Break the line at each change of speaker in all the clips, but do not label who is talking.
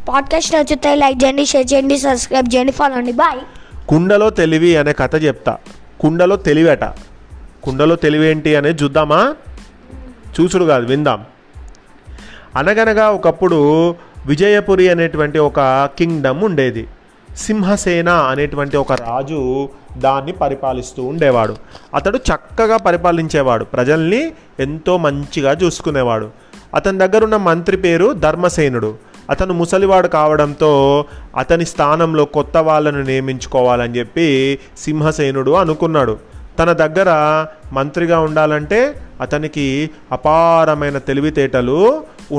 Podcast నచ్చితే like చేయండి, share చేయండి, సబ్స్క్రైబ్ చేయండి, ఫాలో అండి. బాయ్.
కుండలో తెలివి అనే కథ చెప్తా. కుండలో తెలివట. కుండలో తెలివి ఏంటి అనేది చూద్దామా? చూసుడు కాదు, విందాం. అనగనగా ఒకప్పుడు విజయపురి అనేటువంటి ఒక కింగ్డమ్ ఉండేది. సింహసేన అనేటువంటి ఒక రాజు దాన్ని పరిపాలిస్తూ ఉండేవాడు. అతడు చక్కగా పరిపాలించేవాడు, ప్రజల్ని ఎంతో మంచిగా చూసుకునేవాడు. అతని దగ్గర ఉన్న మంత్రి పేరు ధర్మసేనుడు. అతను ముసలివాడు కావడంతో అతని స్థానంలో కొత్త వాళ్ళను నియమించుకోవాలని చెప్పి సింహసేనుడు అనుకున్నాడు. తన దగ్గర మంత్రిగా ఉండాలంటే అతనికి అపారమైన తెలివితేటలు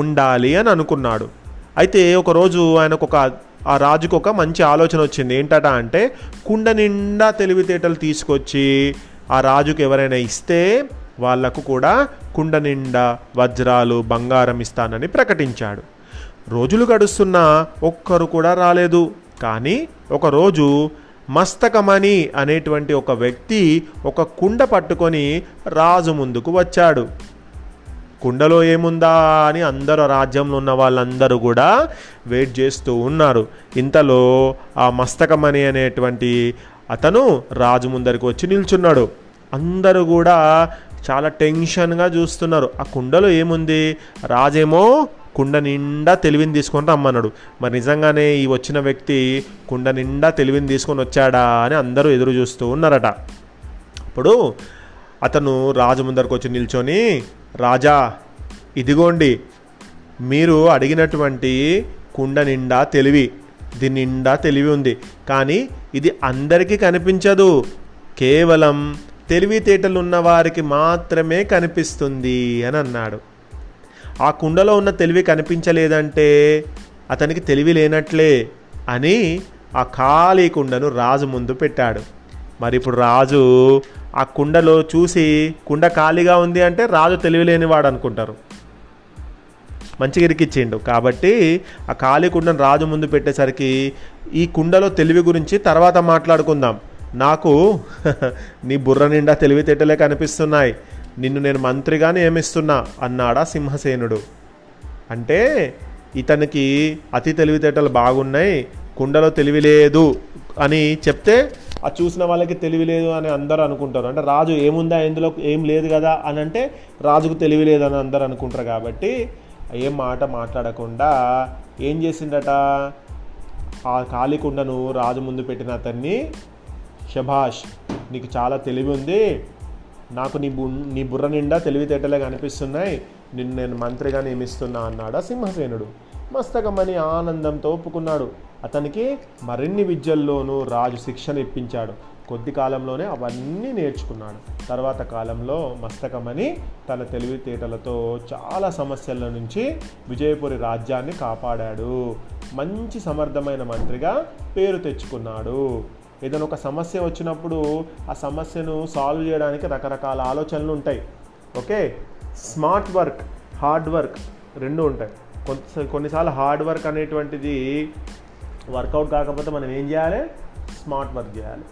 ఉండాలి అని అనుకున్నాడు. అయితే ఒకరోజు ఆ రాజుకు ఒక మంచి ఆలోచన వచ్చింది. ఏంటట అంటే, కుండ నిండా తెలివితేటలు తీసుకొచ్చి ఆ రాజుకు ఎవరైనా ఇస్తే వాళ్లకు కూడా కుండ నిండా వజ్రాలు, బంగారం ఇస్తానని ప్రకటించాడు. రోజులు గడుస్తున్నా ఒక్కరు కూడా రాలేదు. కానీ ఒకరోజు మస్తకమణి అనేటువంటి ఒక వ్యక్తి ఒక కుండ పట్టుకొని రాజు ముందుకు వచ్చాడు. కుండలో ఏముందా అని అందరూ రాజ్యంలో ఉన్న వాళ్ళందరూ కూడా వెయిట్ చేస్తూ ఉన్నారు. ఇంతలో ఆ మస్తకమణి అనేటువంటి అతను రాజు ముందరికి వచ్చి నిల్చున్నాడు. అందరూ కూడా చాలా టెన్షన్గా చూస్తున్నారు. ఆ కుండలో ఏముంది? రాజేమో కుండ నిండా తెలివిని తీసుకొని రమ్మన్నాడు. మరి నిజంగానే ఈ వచ్చిన వ్యక్తి కుండ నిండా తెలివిని తీసుకొని వచ్చాడా అని అందరూ ఎదురు చూస్తూ ఉన్నారట. అప్పుడు అతను రాజు ముందరికి వచ్చి నిల్చొని, రాజా, ఇదిగోండి మీరు అడిగినటువంటి కుండ నిండా తెలివి, దీని నిండా తెలివి ఉంది. కానీ ఇది అందరికీ కనిపించదు, కేవలం తెలివితేటలు ఉన్న వారికి మాత్రమే కనిపిస్తుంది అని అన్నాడు. ఆ కుండలో ఉన్న తెలివి కనిపించలేదంటే అతనికి తెలివి లేనట్లే అని ఆ ఖాళీ కుండను రాజు ముందు పెట్టాడు. మరి ఇప్పుడు రాజు ఆ కుండలో చూసి కుండ ఖాళీగా ఉంది అంటే రాజు తెలివి లేనివాడు అనుకుంటారు. మంచిగా ఇరికిచ్చిండు. కాబట్టి ఆ ఖాళీ కుండను రాజు ముందు పెట్టేసరికి, ఈ కుండలో తెలివి గురించి తర్వాత మాట్లాడుకుందాం, నాకు నీ బుర్ర నిండా తెలివితేటలే కనిపిస్తున్నాయి, నిన్ను నేను మంత్రిగా నియమిస్తున్నా అన్నాడా సింహసేనుడు. అంటే ఇతనికి అతి తెలివితేటలు బాగున్నాయి, కుండలో తెలివి లేదు అని చెప్తే ఆ చూసిన వాళ్ళకి తెలివి లేదు అని అందరూ అనుకుంటారు. అంటే రాజు ఏముందా, ఇందులో ఏం లేదు కదా అని అంటే రాజుకు తెలివి లేదని అందరూ అనుకుంటారు. కాబట్టి ఏం మాట మాట్లాడకుండా ఏం చేసిందట, ఆ ఖాళీ కుండను రాజు ముందు పెట్టిన అతన్ని, శభాష్, నీకు చాలా తెలివి ఉంది, నాకు నీ బుర్ర నిండా తెలివితేటలే కనిపిస్తున్నాయి, నిన్ను నేను మంత్రిగా నియమిస్తున్నా అన్నాడా సింహసేనుడు. మస్తకమణి ఆనందంతో ఒప్పుకున్నాడు. అతనికి మరిన్ని విద్యల్లోనూ రాజు శిక్షణ ఇప్పించాడు. కొద్ది కాలంలోనే అవన్నీ నేర్చుకున్నాడు. తర్వాత కాలంలో మస్తకమణి తన తెలివితేటలతో చాలా సమస్యల నుంచి విజయపురి రాజ్యాన్ని కాపాడాడు. మంచి సమర్థమైన మంత్రిగా పేరు తెచ్చుకున్నాడు. ఏదైనా ఒక సమస్య వచ్చినప్పుడు ఆ సమస్యను సాల్వ్ చేయడానికి రకరకాల ఆలోచనలు ఉంటాయి. Okay, smart work, hard work రెండు ఉంటాయి. కొన్నిసార్లు హార్డ్ వర్క్ అనేటువంటిది వర్కౌట్ కాకపోతే మనం ఏం చేయాలి? స్మార్ట్ వర్క్ చేయాలి.